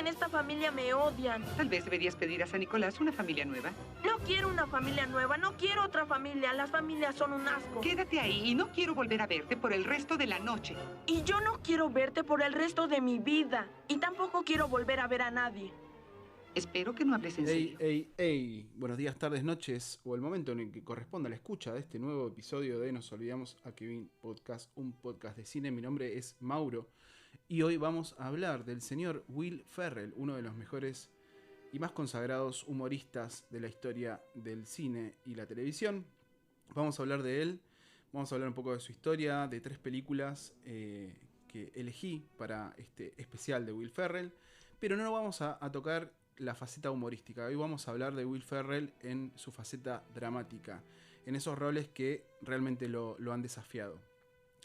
en esta familia me odian. Tal vez deberías pedir a San Nicolás una familia nueva. No quiero una familia nueva, no quiero otra familia. Las familias son un asco. Quédate ahí y no quiero volver a verte por el resto de la noche. Y yo no quiero verte por el resto de mi vida. Y tampoco quiero volver a ver a nadie. Espero que no hables en serio. Hey, buenos días, tardes, noches, o el momento en el que corresponda la escucha de este nuevo episodio de Nos Olvidamos a Kevin Podcast, un podcast de cine. Mi nombre es Mauro y hoy vamos a hablar del señor Will Ferrell, uno de los mejores y más consagrados humoristas de la historia del cine y la televisión. Vamos a hablar de él, vamos a hablar un poco de su historia, de 3 películas que elegí para este especial de Will Ferrell, pero no vamos a tocar la faceta humorística. Hoy vamos a hablar de Will Ferrell en su faceta dramática, en esos roles que realmente lo han desafiado.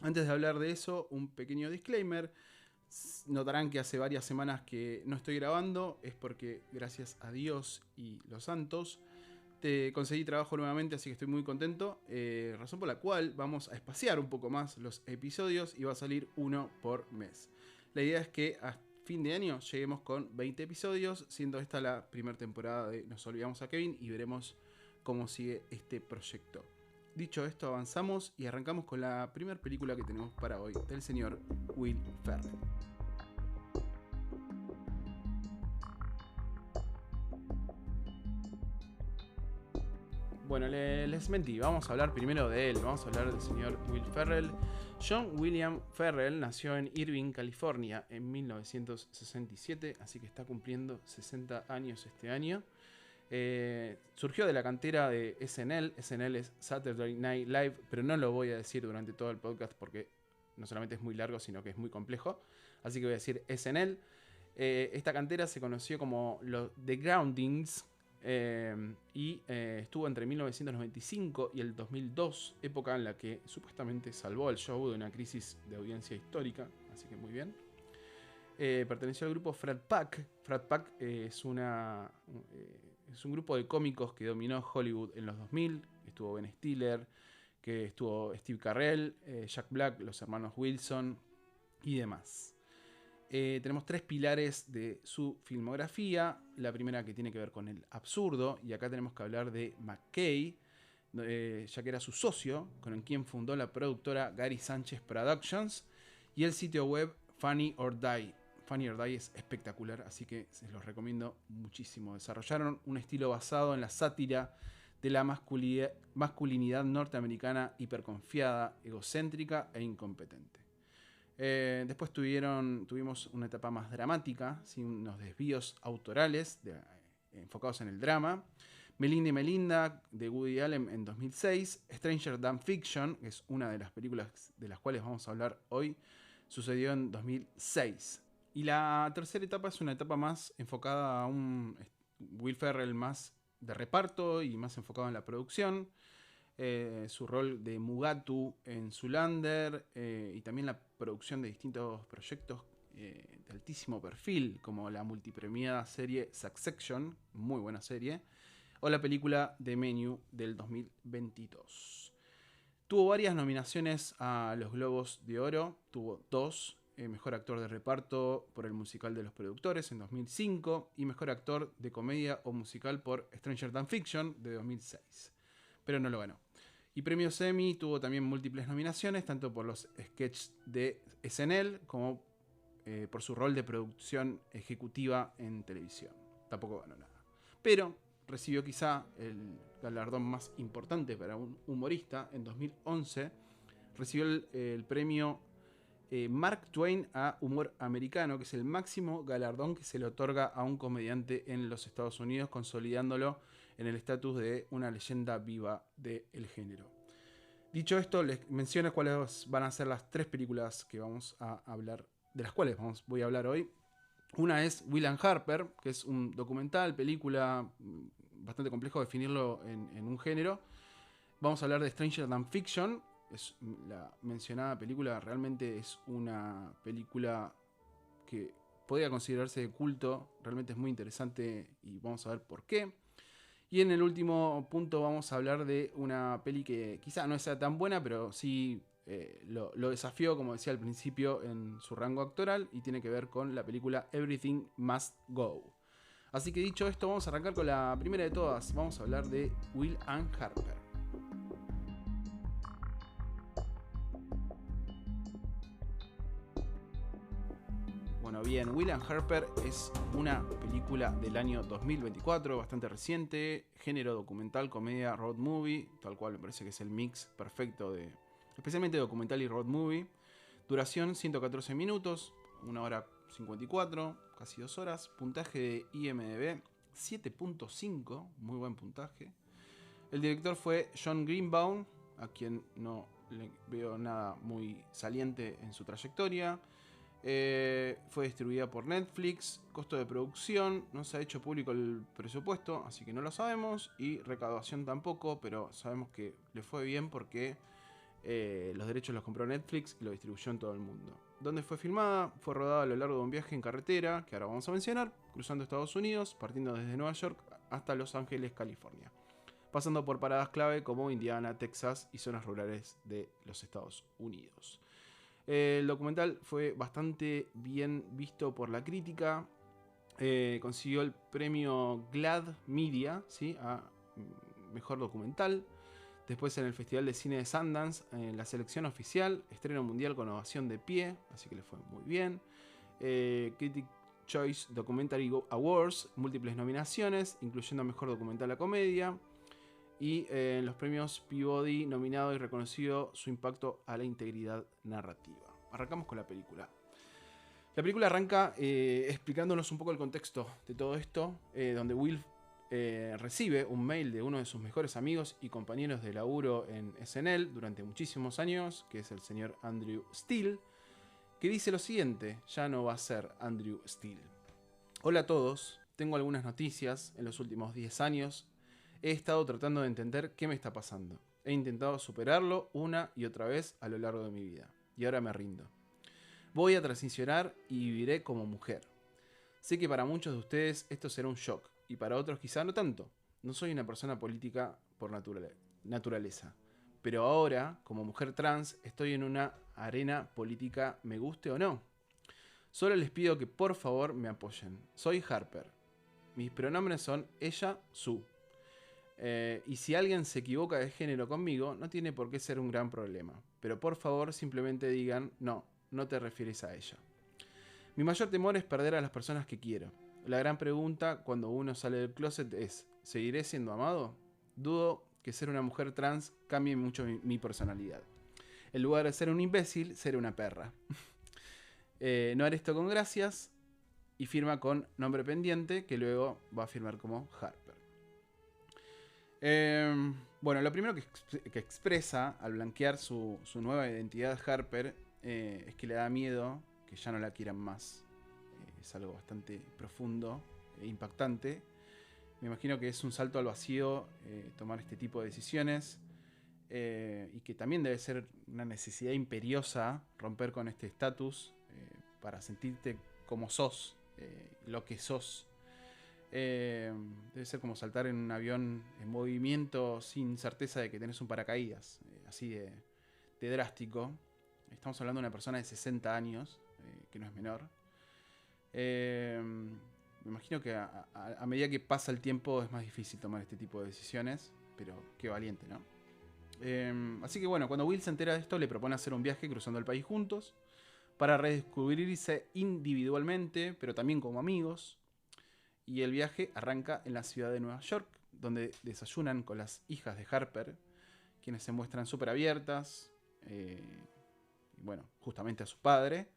Antes de hablar de eso, un pequeño disclaimer. Notarán que hace varias semanas que no estoy grabando, es porque gracias a Dios y los santos te conseguí trabajo nuevamente, así que estoy muy contento, razón por la cual vamos a espaciar un poco más los episodios y va a salir uno por mes. La idea es que hasta fin de año lleguemos con 20 episodios, siendo esta la primera temporada de Nos Olvidamos a Kevin y veremos cómo sigue este proyecto. Dicho esto, avanzamos y arrancamos con la primera película que tenemos para hoy, del señor Will Ferrell. Bueno, les mentí, vamos a hablar primero de él, vamos a hablar del señor Will Ferrell. John William Ferrell nació en Irvine, California, en 1967, así que está cumpliendo 60 años este año. Surgió de la cantera de SNL, SNL es Saturday Night Live, pero no lo voy a decir durante todo el podcast porque no solamente es muy largo, sino que es muy complejo, así que voy a decir SNL. Esta cantera se conoció como los The Groundings, y estuvo entre 1995 y el 2002, época en la que supuestamente salvó al show de una crisis de audiencia histórica, así que muy bien. Perteneció al grupo Frat Pack. Frat Pack es un grupo de cómicos que dominó Hollywood en los 2000. Estuvo Ben Stiller, que estuvo Steve Carell, Jack Black, los hermanos Wilson y demás. Tenemos 3 pilares de su filmografía. La primera que tiene que ver con el absurdo, y acá tenemos que hablar de McKay, ya que era su socio, con quien fundó la productora Gary Sánchez Productions y el sitio web Funny or Die. Funny or Die es espectacular, así que se los recomiendo muchísimo. Desarrollaron un estilo basado en la sátira de la masculinidad norteamericana hiperconfiada, egocéntrica e incompetente. Después tuvimos una etapa más dramática, sin unos desvíos autorales enfocados en el drama. Melinda y Melinda, de Woody Allen, en 2006. Stranger Than Fiction, que es una de las películas de las cuales vamos a hablar hoy, sucedió en 2006. Y la tercera etapa es una etapa más enfocada a un Will Ferrell más de reparto y más enfocado en la producción. Su rol de Mugatu en Zoolander, y también la producción de distintos proyectos de altísimo perfil, como la multipremiada serie Succession, muy buena serie, o la película The Menu del 2022. Tuvo varias nominaciones a los Globos de Oro, tuvo 2, Mejor Actor de Reparto por el musical de Los Productores en 2005 y Mejor Actor de Comedia o Musical por Stranger Than Fiction de 2006. Pero no lo ganó. Y premios Emmy, tuvo también múltiples nominaciones, tanto por los sketches de SNL como por su rol de producción ejecutiva en televisión. Tampoco ganó nada. Pero recibió quizá el galardón más importante para un humorista. En 2011 recibió el premio Mark Twain a Humor Americano, que es el máximo galardón que se le otorga a un comediante en los Estados Unidos, consolidándolo en el estatus de una leyenda viva del género. Dicho esto, les menciono cuáles van a ser las 3 películas que vamos a hablar, de las cuales voy a hablar hoy. Una es Will and Harper, que es un documental, película, bastante complejo definirlo en un género. Vamos a hablar de Stranger Than Fiction. Es la mencionada película, realmente es una película que podría considerarse de culto, realmente es muy interesante y vamos a ver por qué. Y en el último punto vamos a hablar de una peli que quizá no sea tan buena, pero sí lo desafió, como decía al principio, en su rango actoral y tiene que ver con la película Everything Must Go. Así que dicho esto, vamos a arrancar con la primera de todas. Vamos a hablar de Will and Harper. Bueno, bien, Will and Harper es una película del año 2024, bastante reciente, género documental, comedia, road movie, tal cual me parece que es el mix perfecto de, especialmente documental y road movie. Duración 114 minutos, 1 hora 54, casi 2 horas. Puntaje de IMDb 7.5, muy buen puntaje. El director fue John Greenbaum, a quien no le veo nada muy saliente en su trayectoria. Fue distribuida por Netflix. Costo de producción, no se ha hecho público el presupuesto, así que no lo sabemos. Y recaudación tampoco, pero sabemos que le fue bien porque los derechos los compró Netflix y lo distribuyó en todo el mundo. ¿Dónde fue filmada? Fue rodada a lo largo de un viaje en carretera, que ahora vamos a mencionar, cruzando Estados Unidos, partiendo desde Nueva York hasta Los Ángeles, California, pasando por paradas clave como Indiana, Texas y zonas rurales de los Estados Unidos. El documental fue bastante bien visto por la crítica. Consiguió el premio GLAAD Media, ¿sí?, a mejor documental. Después en el Festival de Cine de Sundance, en la selección oficial, estreno mundial con ovación de pie, así que le fue muy bien. Critic Choice Documentary Awards, múltiples nominaciones, incluyendo mejor documental a comedia. Y en los premios Peabody, nominado y reconocido su impacto a la integridad narrativa. Arrancamos con la película. La película arranca explicándonos un poco el contexto de todo esto, donde Will recibe un mail de uno de sus mejores amigos y compañeros de laburo en SNL durante muchísimos años, que es el señor Andrew Steele, que dice lo siguiente: ya no va a ser Andrew Steele. Hola a todos, tengo algunas noticias. En los últimos 10 años he estado tratando de entender qué me está pasando. He intentado superarlo una y otra vez a lo largo de mi vida, y ahora me rindo. Voy a transicionar y viviré como mujer. Sé que para muchos de ustedes esto será un shock, y para otros quizá no tanto. No soy una persona política por naturaleza, pero ahora, como mujer trans, estoy en una arena política, me guste o no. Solo les pido que por favor me apoyen. Soy Harper. Mis pronombres son ella, su. Y si alguien se equivoca de género conmigo, no tiene por qué ser un gran problema. Pero por favor simplemente digan, no, no te refieres a ella. Mi mayor temor es perder a las personas que quiero. La gran pregunta cuando uno sale del closet es, ¿seguiré siendo amado? Dudo que ser una mujer trans cambie mucho mi personalidad. En lugar de ser un imbécil, seré una perra. No haré esto con gracias. Y firma con nombre pendiente, que luego va a firmar como Harper. Bueno, lo primero que expresa al blanquear su nueva identidad Harper es que le da miedo que ya no la quieran más. Es algo bastante profundo e impactante. Me imagino que es un salto al vacío tomar este tipo de decisiones y que también debe ser una necesidad imperiosa romper con este estatus para sentirte como sos, lo que sos. Debe ser como saltar en un avión en movimiento sin certeza de que tenés un paracaídas, así de drástico. Estamos hablando de una persona de 60 años, que no es menor. Me imagino que a medida que pasa el tiempo es más difícil tomar este tipo de decisiones, pero qué valiente, ¿no? Así que bueno, cuando Will se entera de esto, le propone hacer un viaje cruzando el país juntos para redescubrirse individualmente, pero también como amigos. Y el viaje arranca en la ciudad de Nueva York, donde desayunan con las hijas de Harper, quienes se muestran súper abiertas, y bueno, justamente a su padre.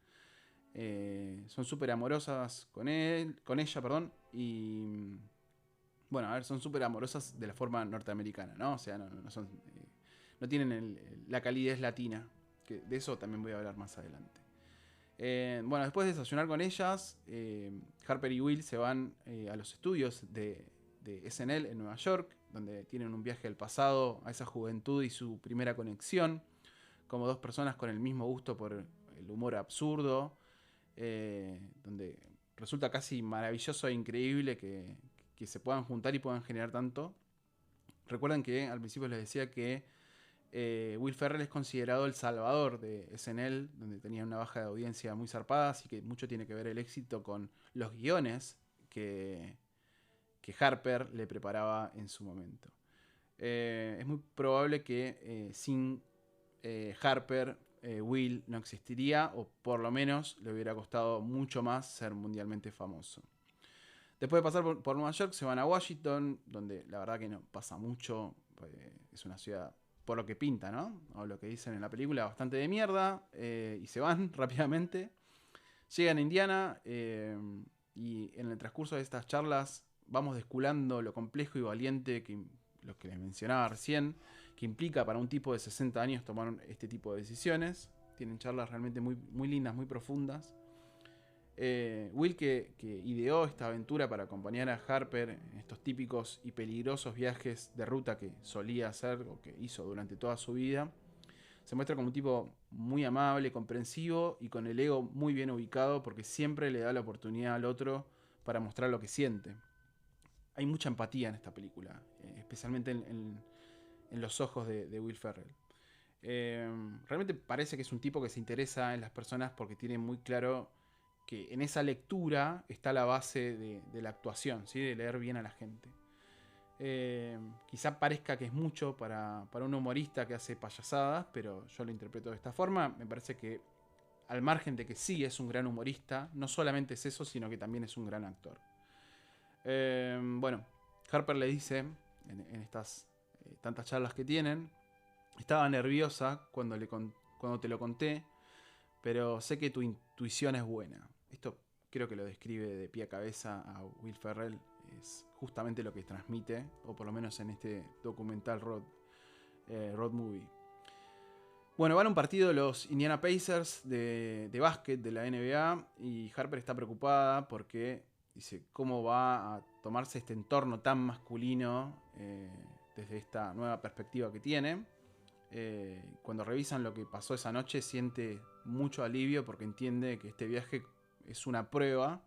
Son súper amorosas con ella, perdón, y bueno, a ver, son súper amorosas de la forma norteamericana, ¿no? O sea, no tienen la calidez latina, que de eso también voy a hablar más adelante. Bueno, después de desayunar con ellas, Harper y Will se van a los estudios de SNL en Nueva York, donde tienen un viaje al pasado, a esa juventud y su primera conexión, como dos personas con el mismo gusto por el humor absurdo, donde resulta casi maravilloso e increíble que se puedan juntar y puedan generar tanto. Recuerden que al principio les decía que Will Ferrell es considerado el salvador de SNL, donde tenía una baja de audiencia muy zarpada, así que mucho tiene que ver el éxito con los guiones que Harper le preparaba en su momento. Es muy probable que sin Harper, Will no existiría, o por lo menos le hubiera costado mucho más ser mundialmente famoso. Después de pasar por Nueva York, se van a Washington, donde la verdad que no pasa mucho. Es una ciudad, por lo que pinta, ¿no? O lo que dicen en la película, bastante de mierda. Y se van rápidamente. Llegan a Indiana y en el transcurso de estas charlas vamos desculando lo complejo y valiente lo que les mencionaba recién, que implica para un tipo de 60 años tomar este tipo de decisiones. Tienen charlas realmente muy, muy lindas, muy profundas. Will, que ideó esta aventura para acompañar a Harper en estos típicos y peligrosos viajes de ruta que solía hacer o que hizo durante toda su vida, se muestra como un tipo muy amable, comprensivo y con el ego muy bien ubicado, porque siempre le da la oportunidad al otro para mostrar lo que siente. Hay mucha empatía en esta película, especialmente en los ojos de Will Ferrell. Realmente parece que es un tipo que se interesa en las personas porque tiene muy claro que en esa lectura está la base de la actuación, ¿sí? De leer bien a la gente. Quizá parezca que es mucho para un humorista que hace payasadas, pero yo lo interpreto de esta forma. Me parece que al margen de que sí es un gran humorista, no solamente es eso, sino que también es un gran actor. Bueno, Harper le dice en estas tantas charlas que tienen: estaba nerviosa cuando te lo conté, pero sé que tu intuición es buena. Esto creo que lo describe de pie a cabeza a Will Ferrell. Es justamente lo que transmite, o por lo menos en este documental Road Movie. Bueno, van a un partido de los Indiana Pacers de básquet de la NBA y Harper está preocupada porque dice cómo va a tomarse este entorno tan masculino desde esta nueva perspectiva que tiene. Cuando revisan lo que pasó esa noche, siente mucho alivio porque entiende que este viaje es una prueba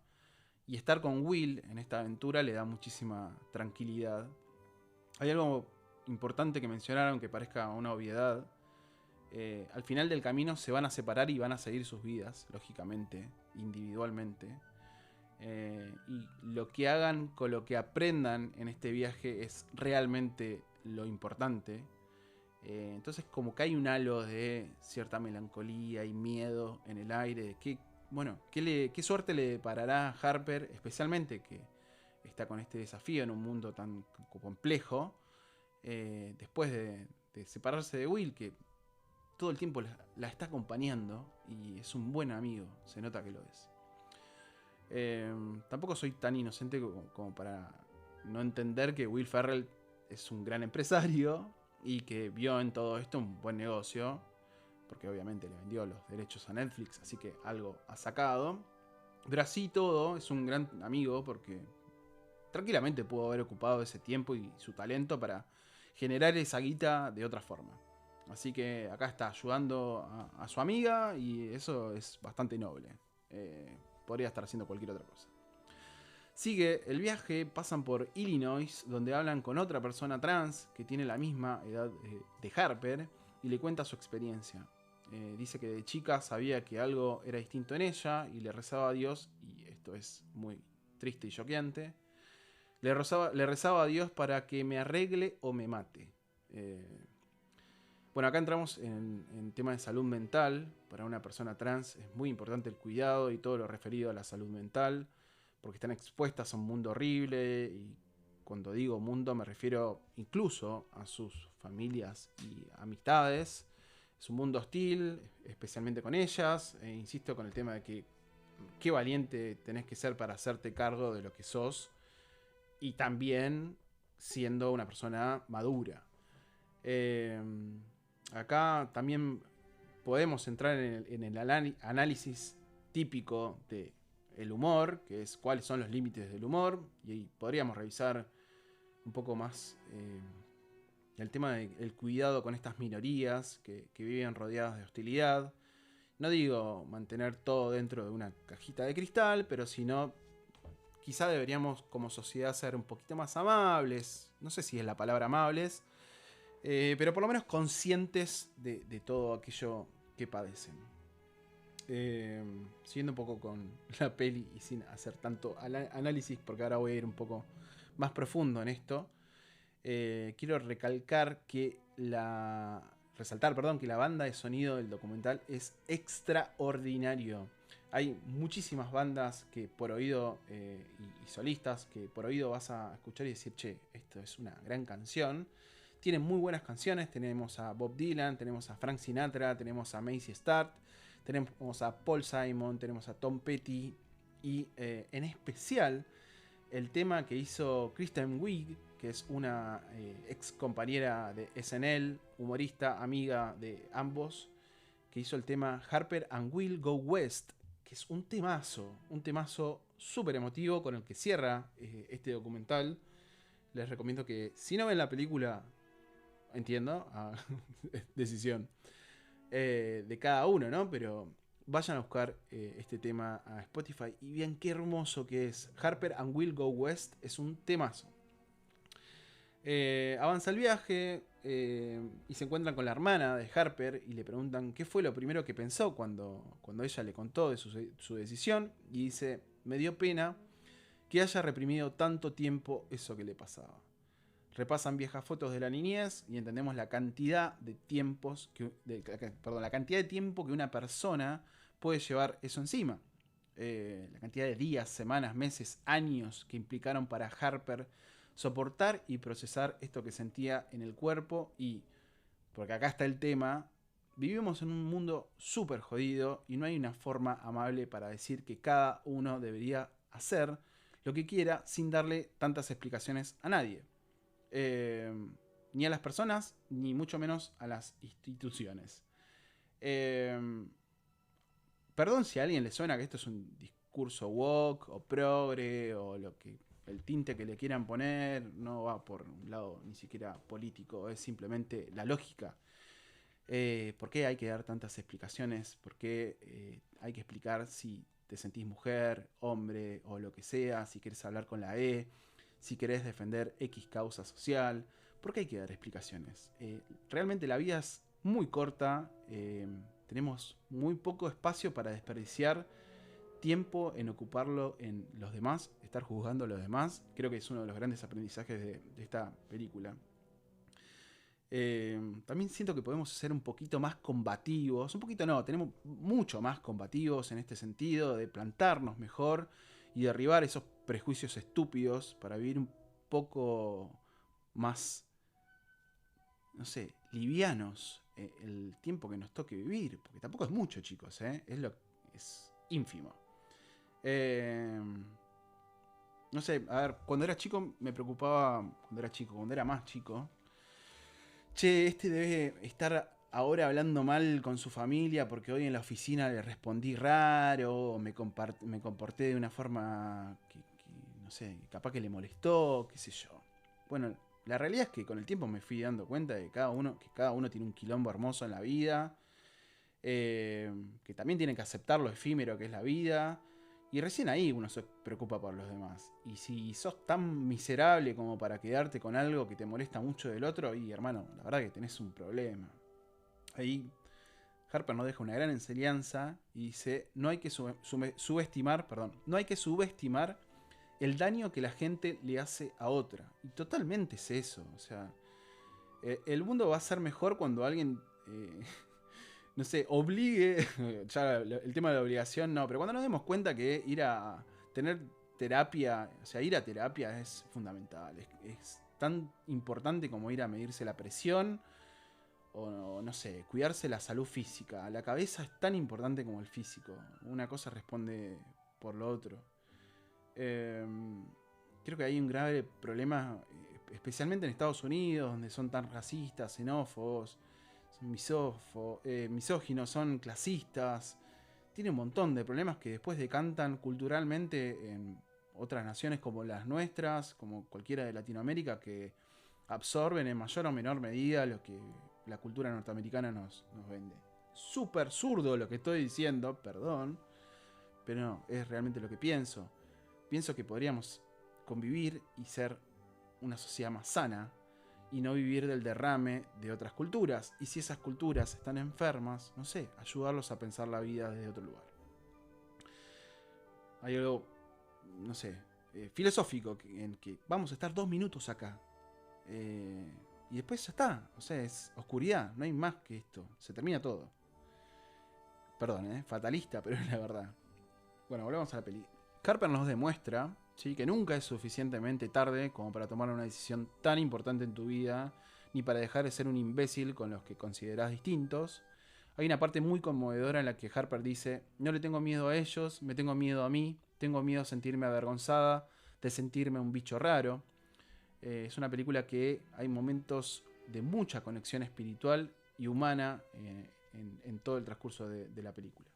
y estar con Will en esta aventura le da muchísima tranquilidad. Hay algo importante que mencionar, aunque parezca una obviedad. Al final del camino se van a separar y van a seguir sus vidas, lógicamente, individualmente. Y lo que hagan con lo que aprendan en este viaje es realmente lo importante. Entonces como que hay un halo de cierta melancolía y miedo en el aire de qué suerte le deparará a Harper, especialmente que está con este desafío en un mundo tan complejo, después de separarse de Will, que todo el tiempo la está acompañando y es un buen amigo, se nota que lo es. Tampoco soy tan inocente como para no entender que Will Ferrell es un gran empresario y que vio en todo esto un buen negocio, porque obviamente le vendió los derechos a Netflix, así que algo ha sacado. Pero así todo, es un gran amigo porque tranquilamente pudo haber ocupado ese tiempo y su talento para generar esa guita de otra forma. Así que acá está ayudando a su amiga y eso es bastante noble. Podría estar haciendo cualquier otra cosa. Sigue el viaje, pasan por Illinois, donde hablan con otra persona trans que tiene la misma edad de Harper y le cuenta su experiencia. Dice que de chica sabía que algo era distinto en ella y le rezaba a Dios, y esto es muy triste y choqueante, le rezaba a Dios para que me arregle o me mate. Bueno, acá entramos en tema de salud mental. Para una persona trans es muy importante el cuidado y todo lo referido a la salud mental, porque están expuestas a un mundo horrible, y cuando digo mundo me refiero incluso a sus familias y amistades. Es un mundo hostil, especialmente con ellas. Insisto con el tema de que qué valiente tenés que ser para hacerte cargo de lo que sos, y también siendo una persona madura. Acá también podemos entrar en el análisis típico del humor, que es cuáles son los límites del humor, y ahí podríamos revisar un poco más el tema del cuidado con estas minorías que viven rodeadas de hostilidad. No digo mantener todo dentro de una cajita de cristal, pero sino quizá deberíamos como sociedad ser un poquito más amables. No sé si es la palabra amables, pero por lo menos conscientes de todo aquello que padecen. Siguiendo un poco con la peli y sin hacer tanto análisis, porque ahora voy a ir un poco más profundo en esto, quiero resaltar que la banda de sonido del documental es extraordinario. Hay muchísimas bandas que por oído y solistas que por oído vas a escuchar y decir, che, esto es una gran canción. Tienen muy buenas canciones. Tenemos a Bob Dylan, tenemos a Frank Sinatra, tenemos a Macy Starr, tenemos a Paul Simon, tenemos a Tom Petty y en especial el tema que hizo Kristen Wiig, que es una ex compañera de SNL, humorista, amiga de ambos, que hizo el tema Harper and Will Go West, que es un temazo súper emotivo con el que cierra este documental. Les recomiendo que, si no ven la película, entiendo, decisión de cada uno, ¿no? Pero vayan a buscar este tema a Spotify y vean qué hermoso que es. Harper and Will Go West es un temazo. Avanza el viaje y se encuentran con la hermana de Harper y le preguntan qué fue lo primero que pensó cuando ella le contó de su decisión, y dice: me dio pena que haya reprimido tanto tiempo eso que le pasaba. Repasan viejas fotos de la niñez y entendemos la cantidad de tiempo que una persona puede llevar eso encima. La cantidad de días, semanas, meses, años que implicaron para Harper soportar y procesar esto que sentía en el cuerpo. Y, porque acá está el tema, vivimos en un mundo súper jodido y no hay una forma amable para decir que cada uno debería hacer lo que quiera sin darle tantas explicaciones a nadie. Ni a las personas, ni mucho menos a las instituciones. Perdón si a alguien le suena que esto es un discurso woke o progre o el tinte que le quieran poner. No va por un lado ni siquiera político, es simplemente la lógica. ¿Por qué hay que dar tantas explicaciones? ¿Por qué hay que explicar si te sentís mujer, hombre o lo que sea? Si querés hablar con la E, si querés defender X causa social. ¿Por qué hay que dar explicaciones? Realmente la vida es muy corta. Tenemos muy poco espacio para desperdiciar tiempo en ocuparlo en los demás, estar juzgando a los demás. Creo que es uno de los grandes aprendizajes de esta película. También siento que podemos ser un poquito más combativos. Un poquito no, tenemos mucho más combativos en este sentido, de plantarnos mejor y derribar esos prejuicios estúpidos para vivir un poco más, no sé, livianos el tiempo que nos toque vivir. Porque tampoco es mucho, chicos, es ínfimo. No sé, a ver, cuando era chico me preocupaba, cuando era más chico, che, este debe estar ahora hablando mal con su familia porque hoy en la oficina le respondí raro, o me comporté de una forma que no sé, capaz que le molestó, qué sé yo. Bueno, la realidad es que con el tiempo me fui dando cuenta de que cada uno tiene un quilombo hermoso en la vida, que también tienen que aceptar lo efímero que es la vida, y recién ahí uno se preocupa por los demás. Y si sos tan miserable como para quedarte con algo que te molesta mucho del otro, y hermano, la verdad que tenés un problema. Ahí Harper nos deja una gran enseñanza y dice: no hay que subestimar el daño que la gente le hace a otra. Y totalmente es eso. O sea, el mundo va a ser mejor cuando alguien, no sé, obligue. Ya el tema de la obligación no, pero cuando nos demos cuenta que ir a tener terapia, o sea, ir a terapia es fundamental. Es tan importante como ir a medirse la presión o no sé, cuidarse la salud física. La cabeza es tan importante como el físico. Una cosa responde por lo otro. Creo que hay un grave problema, especialmente en Estados Unidos, donde son tan racistas, xenófobos, son misóginos, son clasistas. Tiene un montón de problemas que después decantan culturalmente en otras naciones como las nuestras, como cualquiera de Latinoamérica, que absorben en mayor o menor medida lo que la cultura norteamericana nos vende. Súper zurdo lo que estoy diciendo, perdón, pero no, es realmente lo que pienso. Pienso que podríamos convivir y ser una sociedad más sana y no vivir del derrame de otras culturas. Y si esas culturas están enfermas, no sé, ayudarlos a pensar la vida desde otro lugar. Hay algo, no sé, filosófico en que vamos a estar 2 minutos acá. Y después ya está. O sea, es oscuridad, no hay más que esto. Se termina todo. Perdón, fatalista, pero es la verdad. Bueno, volvemos a la peli. Harper nos demuestra, ¿sí?, que nunca es suficientemente tarde como para tomar una decisión tan importante en tu vida, ni para dejar de ser un imbécil con los que considerás distintos. Hay una parte muy conmovedora en la que Harper dice: no le tengo miedo a ellos, me tengo miedo a mí, tengo miedo a sentirme avergonzada, de sentirme un bicho raro. Es una película que hay momentos de mucha conexión espiritual y humana en todo el transcurso de la película.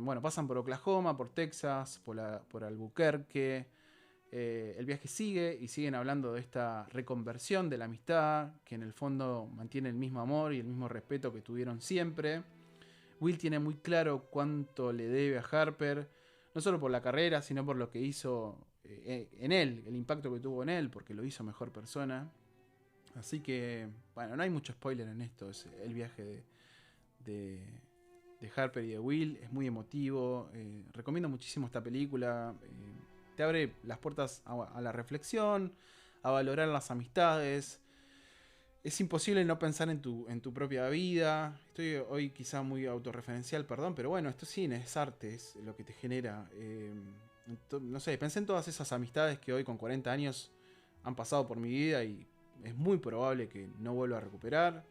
Bueno, pasan por Oklahoma, por Texas, por Albuquerque. El viaje sigue y siguen hablando de esta reconversión de la amistad, que en el fondo mantiene el mismo amor y el mismo respeto que tuvieron siempre. Will tiene muy claro cuánto le debe a Harper, no solo por la carrera, sino por lo que hizo en él, el impacto que tuvo en él, porque lo hizo mejor persona. Así que, bueno, no hay mucho spoiler en esto. Es el viaje de Harper y de Will, es muy emotivo. Recomiendo muchísimo esta película. Te abre las puertas a la reflexión, a valorar las amistades. Es imposible no pensar en tu propia vida. Estoy hoy quizá muy autorreferencial, perdón, pero bueno, esto es cine, es arte, es lo que te genera. No sé, pensé en todas esas amistades que hoy con 40 años han pasado por mi vida y es muy probable que no vuelva a recuperar.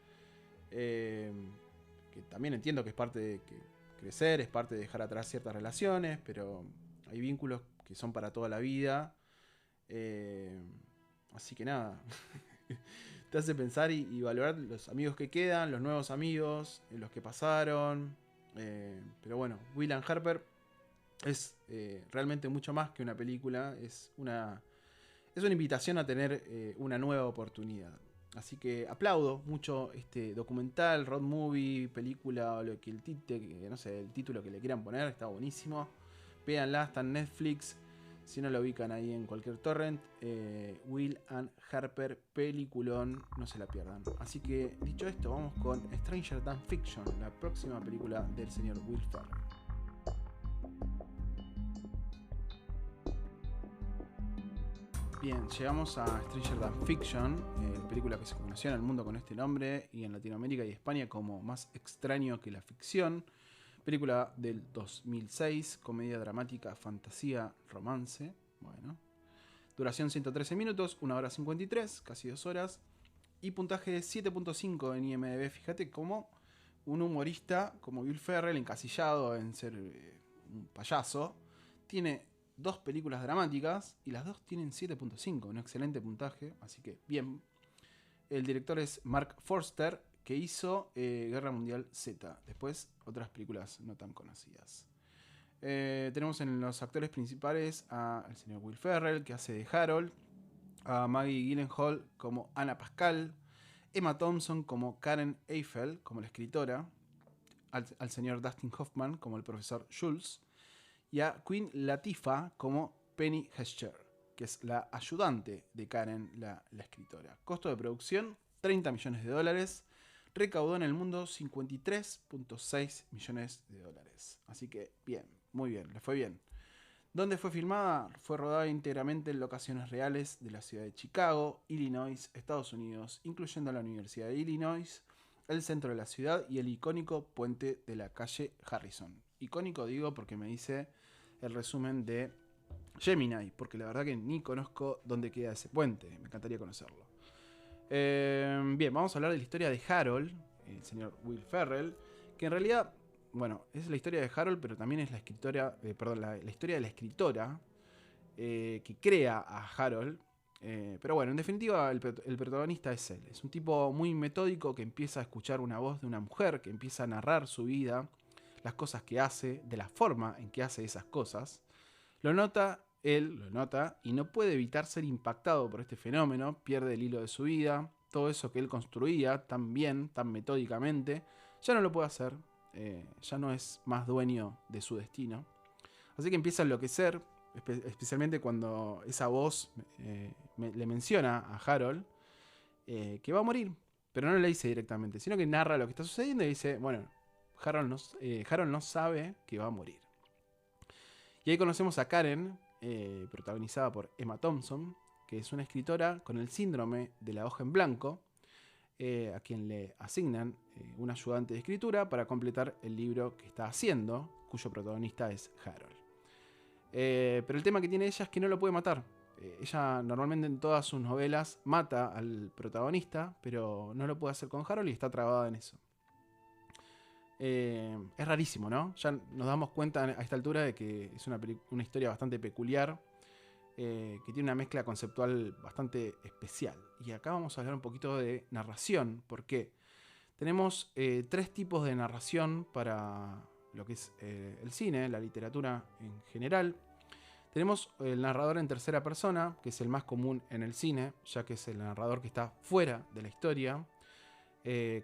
Que también entiendo que es parte de crecer, es parte de dejar atrás ciertas relaciones, pero hay vínculos que son para toda la vida. Así que nada, te hace pensar y valorar los amigos que quedan, los nuevos amigos, los que pasaron. Pero bueno, Will and Harper es realmente mucho más que una película, es una invitación a tener una nueva oportunidad. Así que aplaudo mucho este documental, road movie, película, o lo que no sé, el título que le quieran poner, está buenísimo. Véanla, está en Netflix. Si no lo ubican ahí en cualquier torrent, Will and Harper, peliculón, no se la pierdan. Así que, dicho esto, vamos con Stranger Than Fiction, la próxima película del señor Will Ferrell. Bien, llegamos a Stranger Than Fiction, película que se conoció en el mundo con este nombre y en Latinoamérica y España como Más extraño que la ficción. Película del 2006, comedia dramática, fantasía, romance. Bueno, duración 113 minutos, 1 hora 53, casi 2 horas. Y puntaje de 7.5 en IMDb. Fíjate cómo un humorista como Will Ferrell, encasillado en ser un payaso, tiene 2 películas dramáticas y las 2 tienen 7.5, un excelente puntaje, así que bien. El director es Mark Forster, que hizo Guerra Mundial Z. Después otras películas no tan conocidas. Tenemos en los actores principales al señor Will Ferrell, que hace de Harold, a Maggie Gyllenhaal como Anna Pascal, Emma Thompson como Karen Eiffel, como la escritora, al señor Dustin Hoffman como el profesor Jules, y a Queen Latifah como Penny Hescher, que es la ayudante de Karen, la escritora. Costo de producción, $30 millones. Recaudó en el mundo 53.6 millones de dólares. Así que bien, muy bien, le fue bien. ¿Dónde fue filmada? Fue rodada íntegramente en locaciones reales de la ciudad de Chicago, Illinois, Estados Unidos, incluyendo la Universidad de Illinois, el centro de la ciudad y el icónico puente de la calle Harrison. Icónico digo porque me dice el resumen de Gemini, porque la verdad que ni conozco dónde queda ese puente, me encantaría conocerlo. Bien, vamos a hablar de la historia de Harold, el señor Will Ferrell, que en realidad, bueno, es la historia de Harold, pero también es la historia de la escritora que crea a Harold. Pero bueno, en definitiva, el protagonista es él. Es un tipo muy metódico que empieza a escuchar una voz de una mujer, que empieza a narrar su vida, las cosas que hace, de la forma en que hace esas cosas. Él lo nota y no puede evitar ser impactado por este fenómeno, pierde el hilo de su vida, todo eso que él construía tan bien, tan metódicamente, ya no lo puede hacer, ya no es más dueño de su destino. Así que empieza a enloquecer, especialmente cuando esa voz le menciona a Harold, que va a morir. Pero no le dice directamente, sino que narra lo que está sucediendo y dice, bueno, Harold no sabe que va a morir. Y ahí conocemos a Karen, protagonizada por Emma Thompson, que es una escritora con el síndrome de la hoja en blanco, a quien le asignan un ayudante de escritura para completar el libro que está haciendo, cuyo protagonista es Harold. Pero el tema que tiene ella es que no lo puede matar. Ella normalmente en todas sus novelas mata al protagonista, pero no lo puede hacer con Harold y está trabada en eso. Es rarísimo, ¿no? Ya nos damos cuenta a esta altura de que es una historia bastante peculiar, que tiene una mezcla conceptual bastante especial. Y acá vamos a hablar un poquito de narración, porque tenemos 3 tipos de narración para lo que es el cine, la literatura en general. Tenemos el narrador en tercera persona, que es el más común en el cine, ya que es el narrador que está fuera de la historia,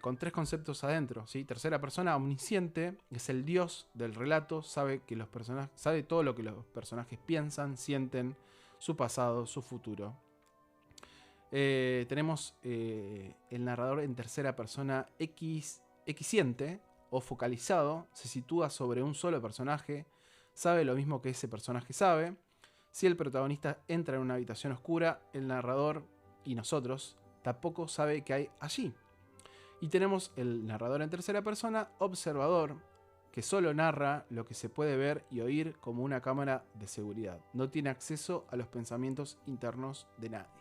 con 3 conceptos adentro, ¿sí? Tercera persona omnisciente, es el dios del relato, sabe todo lo que los personajes piensan, sienten, su pasado, su futuro. Tenemos el narrador en tercera persona equisciente o focalizado, se sitúa sobre un solo personaje, sabe lo mismo que ese personaje sabe. Si el protagonista entra en una habitación oscura, el narrador y nosotros tampoco sabe qué hay allí. Y tenemos el narrador en tercera persona observador, que solo narra lo que se puede ver y oír como una cámara de seguridad. No tiene acceso a los pensamientos internos de nadie.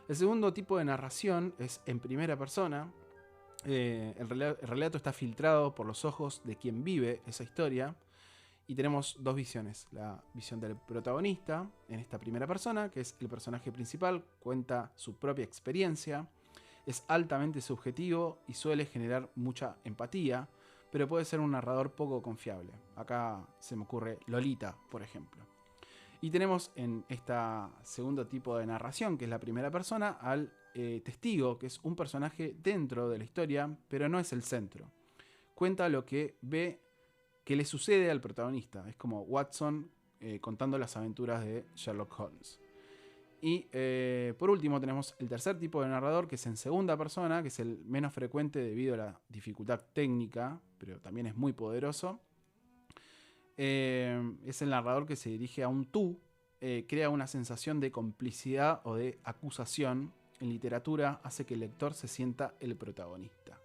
El segundo tipo de narración es en primera persona. El relato está filtrado por los ojos de quien vive esa historia. Y tenemos 2 visiones. La visión del protagonista en esta primera persona, que es el personaje principal, cuenta su propia experiencia. Es altamente subjetivo y suele generar mucha empatía, pero puede ser un narrador poco confiable. Acá se me ocurre Lolita, por ejemplo. Y tenemos en este segundo tipo de narración, que es la primera persona, al testigo, que es un personaje dentro de la historia, pero no es el centro. Cuenta lo que ve que le sucede al protagonista. Es como Watson contando las aventuras de Sherlock Holmes. Y por último tenemos el tercer tipo de narrador, que es en segunda persona, que es el menos frecuente debido a la dificultad técnica, pero también es muy poderoso. Es el narrador que se dirige a un tú, crea una sensación de complicidad o de acusación. En literatura hace que el lector se sienta el protagonista.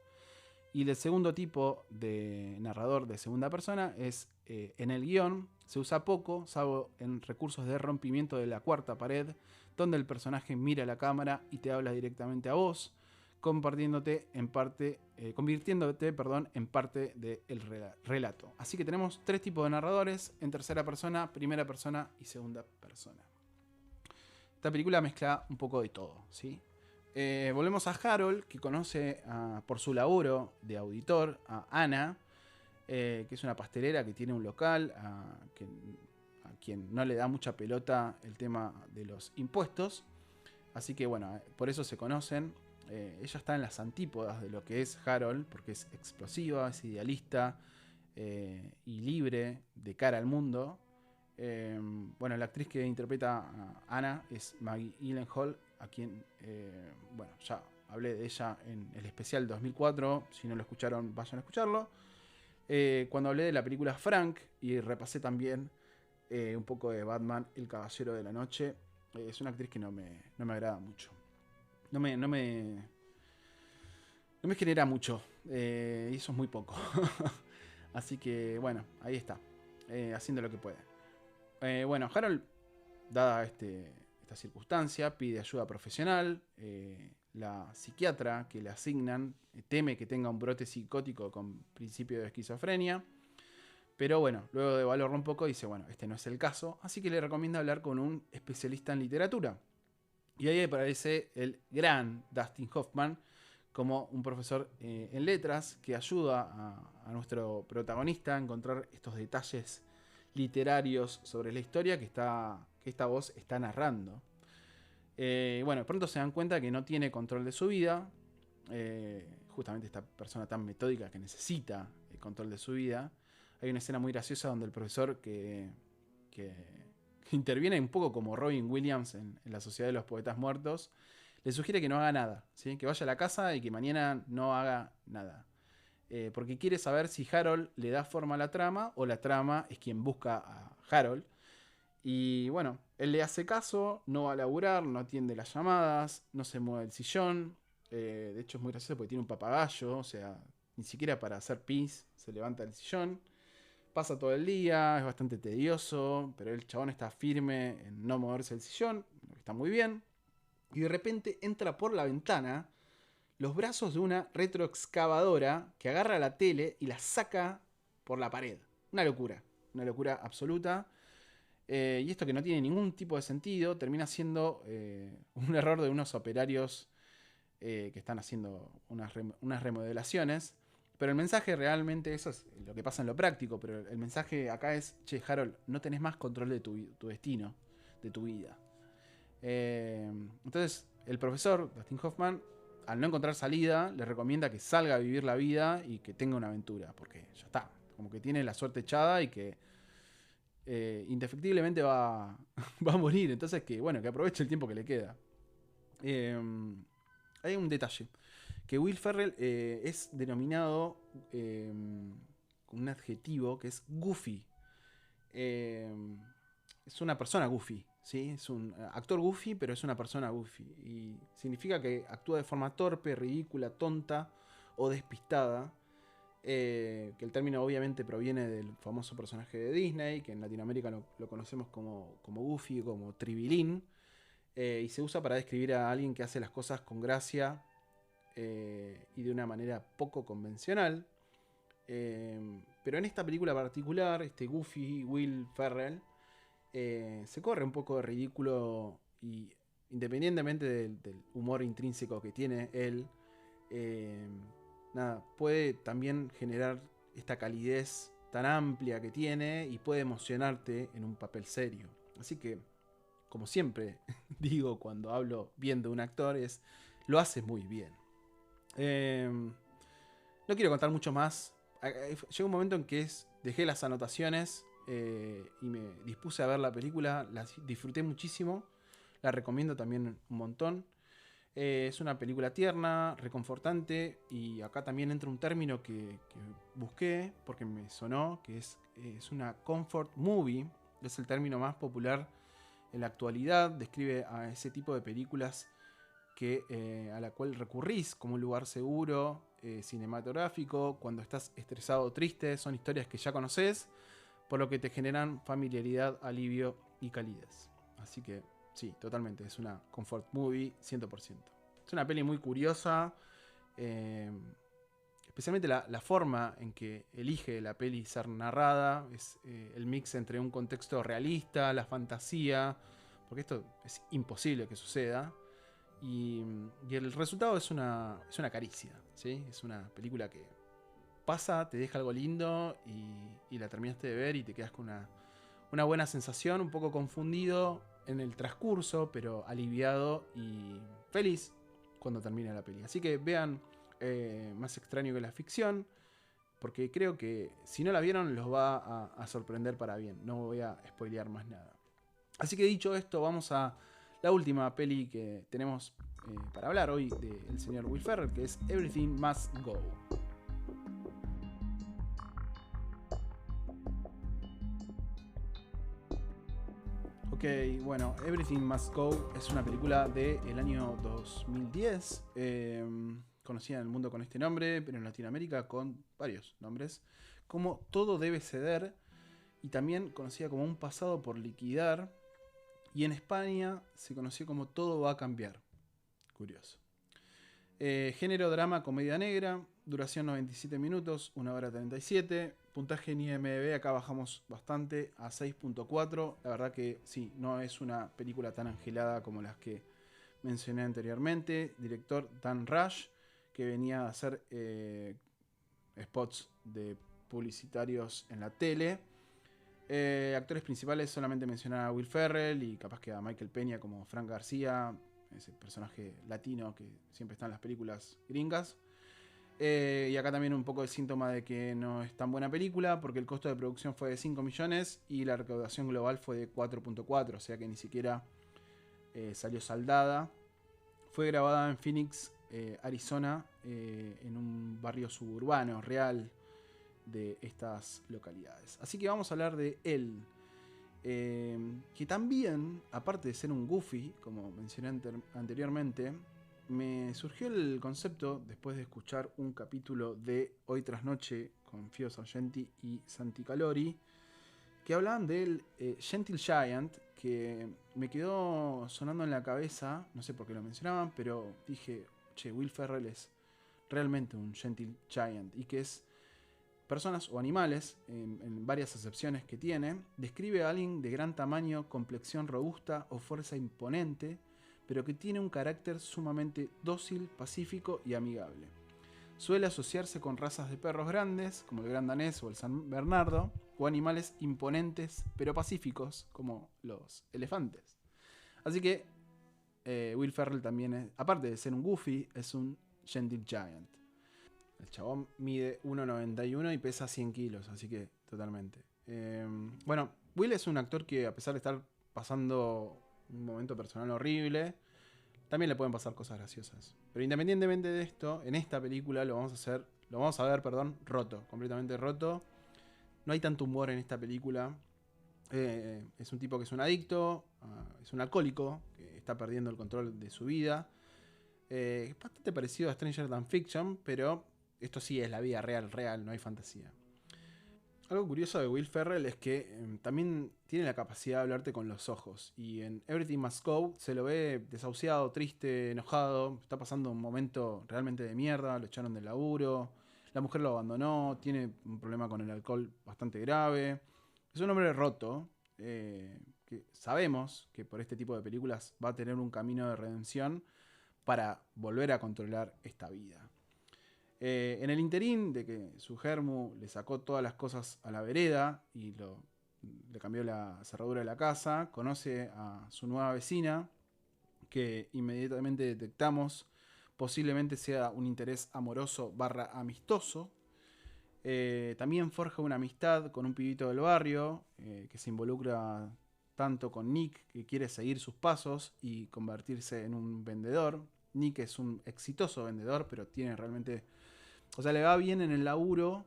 Y el segundo tipo de narrador de segunda persona es en el guión. Se usa poco, salvo en recursos de rompimiento de la cuarta pared, donde el personaje mira a la cámara y te habla directamente a vos, convirtiéndote en parte del relato. Así que tenemos 3 tipos de narradores, en tercera persona, primera persona y segunda persona. Esta película mezcla un poco de todo, ¿sí? Volvemos a Harold, que conoce por su laburo de auditor a Anna, que es una pastelera que tiene un local, a quien no le da mucha pelota el tema de los impuestos. Así que bueno, por eso se conocen. Ella está en las antípodas de lo que es Harold, porque es explosiva, es idealista y libre de cara al mundo. Bueno, la actriz que interpreta a Anna es Maggie Gyllenhaal, a quien, bueno, ya hablé de ella en el especial 2004. Si no lo escucharon, vayan a escucharlo. Cuando hablé de la película Frank y repasé también un poco de Batman, El Caballero de la Noche, es una actriz que no me agrada mucho. No me genera mucho. Y eso es muy poco. Así que, bueno, ahí está. Haciendo lo que puede. Bueno, Harold, dada esta circunstancia, pide ayuda profesional. La psiquiatra que le asignan teme que tenga un brote psicótico con principio de esquizofrenia. Pero bueno, luego de evaluarlo un poco, dice, bueno, este no es el caso. Así que le recomienda hablar con un especialista en literatura. Y ahí aparece el gran Dustin Hoffman como un profesor en letras que ayuda a nuestro protagonista a encontrar estos detalles literarios sobre la historia que esta voz está narrando. Bueno, pronto se dan cuenta que no tiene control de su vida. Justamente esta persona tan metódica que necesita el control de su vida. Hay una escena muy graciosa donde el profesor que interviene un poco como Robin Williams en La Sociedad de los Poetas Muertos, le sugiere que no haga nada, ¿sí? Que vaya a la casa y que mañana no haga nada. Porque quiere saber si Harold le da forma a la trama o la trama es quien busca a Harold. Y bueno, él le hace caso, no va a laburar, no atiende las llamadas, no se mueve el sillón. De hecho es muy gracioso porque tiene un papagayo, o sea, ni siquiera para hacer pis se levanta del sillón. Pasa todo el día, es bastante tedioso, pero el chabón está firme en no moverse del sillón, está muy bien. Y de repente entra por la ventana los brazos de una retroexcavadora que agarra la tele y la saca por la pared. Una locura absoluta. Y esto que no tiene ningún tipo de sentido termina siendo un error de unos operarios que están haciendo unas remodelaciones. Pero el mensaje realmente, eso es lo que pasa en lo práctico, pero el mensaje acá es, che, Harold, no tenés más control de tu destino, de tu vida. Entonces, el profesor, Dustin Hoffman, al no encontrar salida, le recomienda que salga a vivir la vida y que tenga una aventura, porque ya está, como que tiene la suerte echada y que indefectiblemente va a morir. Entonces, que bueno, que aproveche el tiempo que le queda. Hay un detalle, que Will Ferrell es denominado con un adjetivo que es goofy. Es una persona goofy, ¿sí? Es un actor goofy, pero es una persona goofy. Y significa que actúa de forma torpe, ridícula, tonta o despistada. Que el término obviamente proviene del famoso personaje de Disney, que en Latinoamérica lo conocemos como Goofy, como Tribilín. Y se usa para describir a alguien que hace las cosas con gracia y de una manera poco convencional. Pero en esta película particular, este Goofy Will Ferrell se corre un poco de ridículo y independientemente del humor intrínseco que tiene él, puede también generar esta calidez tan amplia que tiene y puede emocionarte en un papel serio. Así que, como siempre digo cuando hablo bien de un actor, lo hace muy bien. No quiero contar mucho más. Llega un momento en que dejé las anotaciones y me dispuse a ver la película. La disfruté muchísimo. La recomiendo también un montón. Es una película tierna, reconfortante, y acá también entra un término que busqué porque me sonó, que es una comfort movie. Es el término más popular en la actualidad. Describe a ese tipo de películas a la cual recurrís como un lugar seguro, cinematográfico, cuando estás estresado o triste. Son historias que ya conoces, por lo que te generan familiaridad, alivio y calidez. Así que sí, totalmente, es una comfort movie 100%. Es una peli muy curiosa, especialmente la forma en que elige la peli ser narrada. Es el mix entre un contexto realista, la fantasía, porque esto es imposible que suceda. Y el resultado es una caricia, ¿sí? Es una película que pasa, te deja algo lindo y la terminaste de ver y te quedas con una buena sensación, un poco confundido en el transcurso, pero aliviado y feliz cuando termina la peli. Así que vean Más extraño que la ficción, porque creo que si no la vieron los va a sorprender para bien. No voy a spoilear más nada. Así que dicho esto, vamos a la última peli que tenemos para hablar hoy del señor Will Ferrell, que es Everything Must Go. Ok, bueno, Everything Must Go es una película del año 2010, conocida en el mundo con este nombre, pero en Latinoamérica con varios nombres, como Todo debe ceder, y también conocida como Un pasado por liquidar, y en España se conoció como Todo va a cambiar. Curioso. Género drama comedia negra, duración 97 minutos, 1 hora 37. Puntaje en IMDb, acá bajamos bastante a 6.4. La verdad que sí, no es una película tan angelada como las que mencioné anteriormente. Director Dan Rush, que venía a hacer spots de publicitarios en la tele. Actores principales, solamente mencionar a Will Ferrell y capaz que a Michael Peña como Frank García, ese personaje latino que siempre está en las películas gringas. Y acá también un poco de síntoma de que no es tan buena película, porque el costo de producción fue de 5 millones y la recaudación global fue de 4.4, o sea que ni siquiera salió saldada. fue grabada en Phoenix, Arizona, en un barrio suburbano real de estas localidades. Así que vamos a hablar de él. Que también, aparte de ser un goofy, como mencioné anteriormente, me surgió el concepto después de escuchar un capítulo de Hoy Tras Noche con Fio Sargenti y Santi Calori, que hablaban del Gentle Giant, que me quedó sonando en la cabeza, no sé por qué lo mencionaban, pero dije, che, Will Ferrell es realmente un Gentle Giant, y que es personas o animales, en varias acepciones que tiene, describe a alguien de gran tamaño, complexión robusta o fuerza imponente, pero que tiene un carácter sumamente dócil, pacífico y amigable. Suele asociarse con razas de perros grandes, como el Gran Danés o el San Bernardo, o animales imponentes pero pacíficos, como los elefantes. Así que Will Ferrell también es, aparte de ser un goofy, es un Gentle Giant. El chabón mide 1,91 y pesa 100 kilos, así que totalmente. Bueno, Will es un actor que, a pesar de estar pasando un momento personal horrible, también le pueden pasar cosas graciosas. Pero independientemente de esto, en esta película lo vamos a ver, roto, completamente roto. No hay tanto humor en esta película. Es un tipo que es un adicto, es un alcohólico, que está perdiendo el control de su vida. Es bastante parecido a Stranger Than Fiction, pero esto sí es la vida real, no hay fantasía. Algo curioso de Will Ferrell es que también tiene la capacidad de hablarte con los ojos. Y en Everything Must Go se lo ve desahuciado, triste, enojado. Está pasando un momento realmente de mierda, lo echaron del laburo, la mujer lo abandonó, tiene un problema con el alcohol bastante grave. Es un hombre roto, que sabemos que por este tipo de películas va a tener un camino de redención para volver a controlar esta vida. En el interín de que su germu le sacó todas las cosas a la vereda y le cambió la cerradura de la casa, conoce a su nueva vecina, que inmediatamente detectamos posiblemente sea un interés amoroso / amistoso. También forja una amistad con un pibito del barrio, que se involucra tanto con Nick, que quiere seguir sus pasos y convertirse en un vendedor. Nick es un exitoso vendedor, pero tiene realmente... O sea, le va bien en el laburo,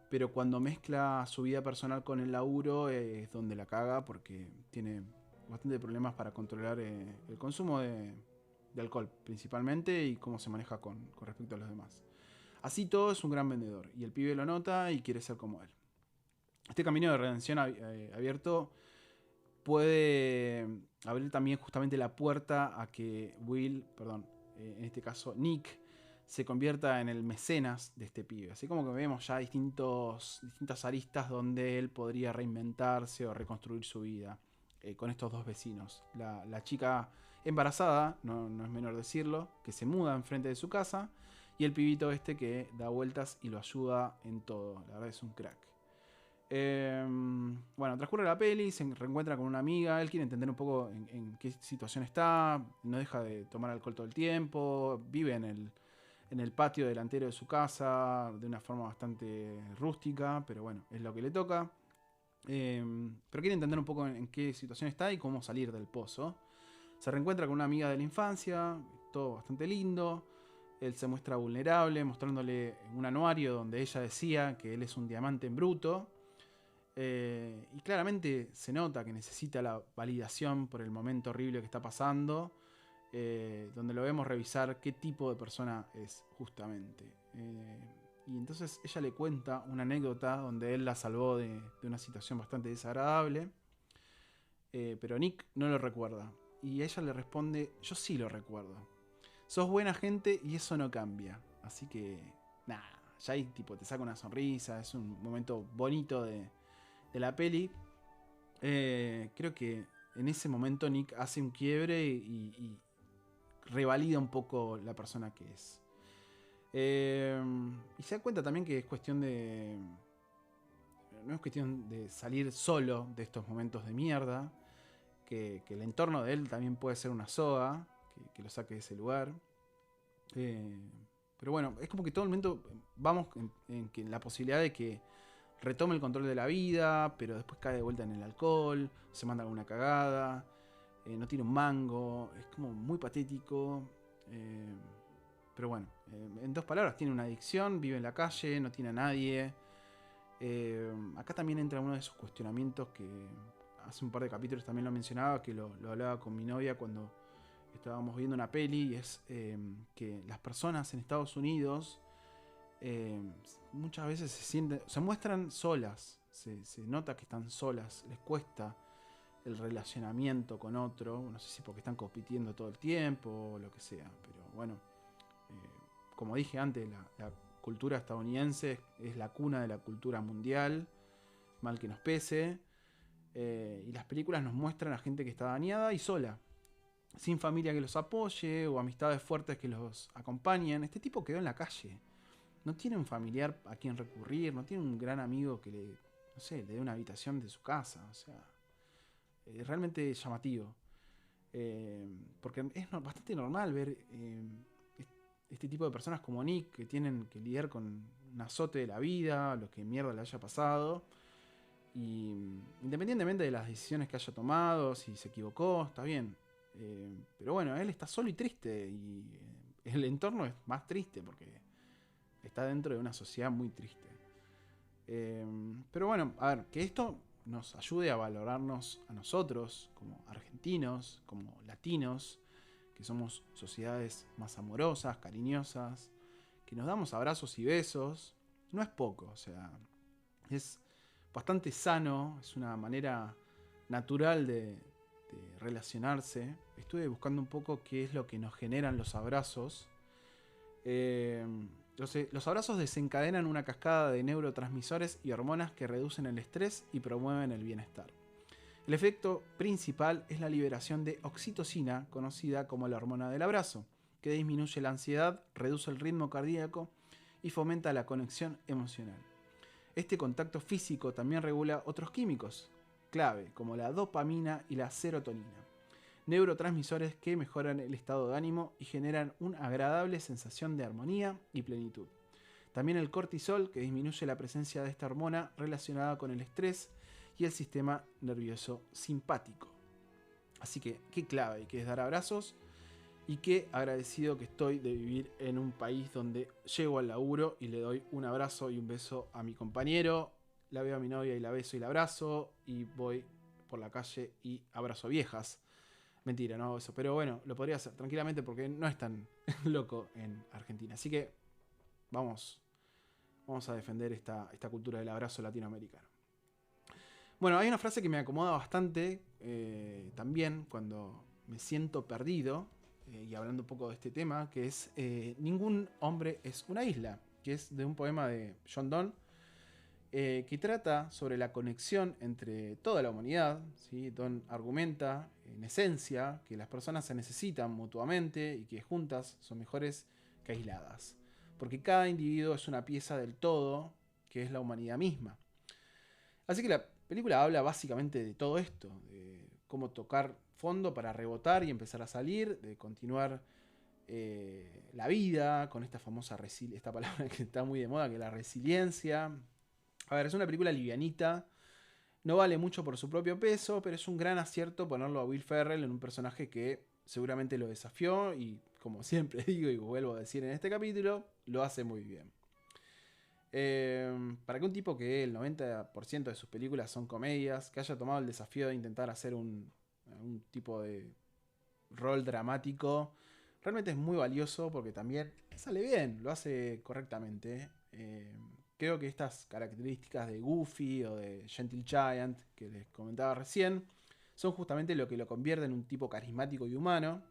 pero cuando mezcla su vida personal con el laburo es donde la caga, porque tiene bastante problemas para controlar el consumo de alcohol principalmente, y cómo se maneja con respecto a los demás. Así todo, es un gran vendedor, y el pibe lo nota y quiere ser como él. Este camino de redención abierto puede abrir también justamente la puerta a que en este caso Nick, se convierta en el mecenas de este pibe. Así como que vemos ya distintas aristas donde él podría reinventarse o reconstruir su vida con estos dos vecinos. La chica embarazada, no es menor decirlo, que se muda enfrente de su casa, y el pibito este que da vueltas y lo ayuda en todo. La verdad es un crack. Bueno, transcurre la peli, se reencuentra con una amiga, él quiere entender un poco en qué situación está, no deja de tomar alcohol todo el tiempo, vive en el patio delantero de su casa de una forma bastante rústica, pero bueno, es lo que le toca. Pero quiere entender un poco en qué situación está y cómo salir del pozo. Se reencuentra con una amiga de la infancia, todo bastante lindo. Él se muestra vulnerable, mostrándole un anuario donde ella decía que él es un diamante en bruto. Y claramente se nota que necesita la validación por el momento horrible que está pasando, donde lo vemos revisar qué tipo de persona es justamente. Y entonces ella le cuenta una anécdota donde él la salvó de una situación bastante desagradable, pero Nick no lo recuerda. Y ella le responde: yo sí lo recuerdo. Sos buena gente y eso no cambia. Así que, nada, ya ahí tipo te saca una sonrisa, es un momento bonito de la peli. Creo que en ese momento Nick hace un quiebre y revalida un poco la persona que es. Y se da cuenta también que es cuestión de... No es cuestión de salir solo de estos momentos de mierda, que el entorno de él también puede ser una soga que lo saque de ese lugar. Pero bueno, es como que todo el momento vamos en la posibilidad de que retome el control de la vida, pero después cae de vuelta en el alcohol, se manda alguna cagada, no tiene un mango, es como muy patético. Pero bueno, en dos palabras, tiene una adicción, vive en la calle, no tiene a nadie. Acá también entra uno de esos cuestionamientos que hace un par de capítulos también lo mencionaba, que lo hablaba con mi novia cuando estábamos viendo una peli, y es que las personas en Estados Unidos muchas veces se muestran solas, se nota que están solas, les cuesta el relacionamiento con otro, no sé si porque están compitiendo todo el tiempo o lo que sea, pero bueno, como dije antes, la cultura estadounidense es la cuna de la cultura mundial, mal que nos pese, y las películas nos muestran a gente que está dañada y sola, sin familia que los apoye o amistades fuertes que los acompañen. Este tipo quedó en la calle, no tiene un familiar a quien recurrir, no tiene un gran amigo que le, no sé, le dé una habitación de su casa, o sea, realmente llamativo, porque es bastante normal ver este tipo de personas como Nick, que tienen que lidiar con un azote de la vida, lo que mierda le haya pasado, y independientemente de las decisiones que haya tomado, si se equivocó, está bien, pero bueno, él está solo y triste, y el entorno es más triste porque está dentro de una sociedad muy triste. Pero bueno, a ver, que esto nos ayude a valorarnos a nosotros como argentinos, como latinos, que somos sociedades más amorosas, cariñosas, que nos damos abrazos y besos, no es poco, o sea, es bastante sano, es una manera natural de relacionarse. Estuve buscando un poco qué es lo que nos generan los abrazos. Los abrazos desencadenan una cascada de neurotransmisores y hormonas que reducen el estrés y promueven el bienestar. El efecto principal es la liberación de oxitocina, conocida como la hormona del abrazo, que disminuye la ansiedad, reduce el ritmo cardíaco y fomenta la conexión emocional. Este contacto físico también regula otros químicos clave, como la dopamina y la serotonina, neurotransmisores que mejoran el estado de ánimo y generan una agradable sensación de armonía y plenitud. También el cortisol, que disminuye la presencia de esta hormona relacionada con el estrés y el sistema nervioso simpático. Así que qué clave que es dar abrazos, y qué agradecido que estoy de vivir en un país donde llego al laburo y le doy un abrazo y un beso a mi compañero, la veo a mi novia y la beso y la abrazo, y voy por la calle y abrazo viejas. Mentira, no hago eso, pero bueno, lo podría hacer tranquilamente porque no es tan loco en Argentina. Así que vamos a defender esta cultura del abrazo latinoamericano. Bueno, hay una frase que me acomoda bastante también cuando me siento perdido, y hablando un poco de este tema, que es ningún hombre es una isla, que es de un poema de John Donne, que trata sobre la conexión entre toda la humanidad, ¿sí? Donne argumenta, en esencia, que las personas se necesitan mutuamente y que juntas son mejores que aisladas, porque cada individuo es una pieza del todo, que es la humanidad misma. Así que la película habla básicamente de todo esto, de cómo tocar fondo para rebotar y empezar a salir, de continuar la vida con esta famosa esta palabra que está muy de moda, que es la resiliencia. A ver, es una película livianita, no vale mucho por su propio peso, pero es un gran acierto ponerlo a Will Ferrell en un personaje que seguramente lo desafió y, como siempre digo y vuelvo a decir en este capítulo, lo hace muy bien. Para que un tipo que el 90% de sus películas son comedias, que haya tomado el desafío de intentar hacer un tipo de rol dramático, realmente es muy valioso porque también sale bien, lo hace correctamente. Creo que estas características de Goofy o de Gentle Giant que les comentaba recién son justamente lo que lo convierte en un tipo carismático y humano.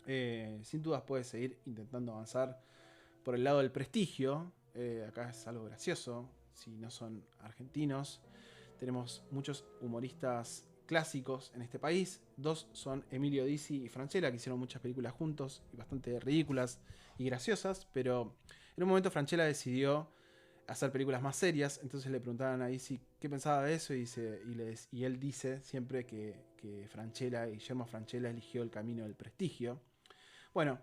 Sin dudas puede seguir intentando avanzar por el lado del prestigio. Acá es algo gracioso, si no son argentinos. Tenemos muchos humoristas clásicos en este país. Dos son Emilio Dizzi y Francella, que hicieron muchas películas juntos y bastante ridículas y graciosas, pero en un momento Francella decidió hacer películas más serias, entonces le preguntaban a Dizzi qué pensaba de eso, y él dice siempre que Guillermo Francella eligió el camino del prestigio. Bueno,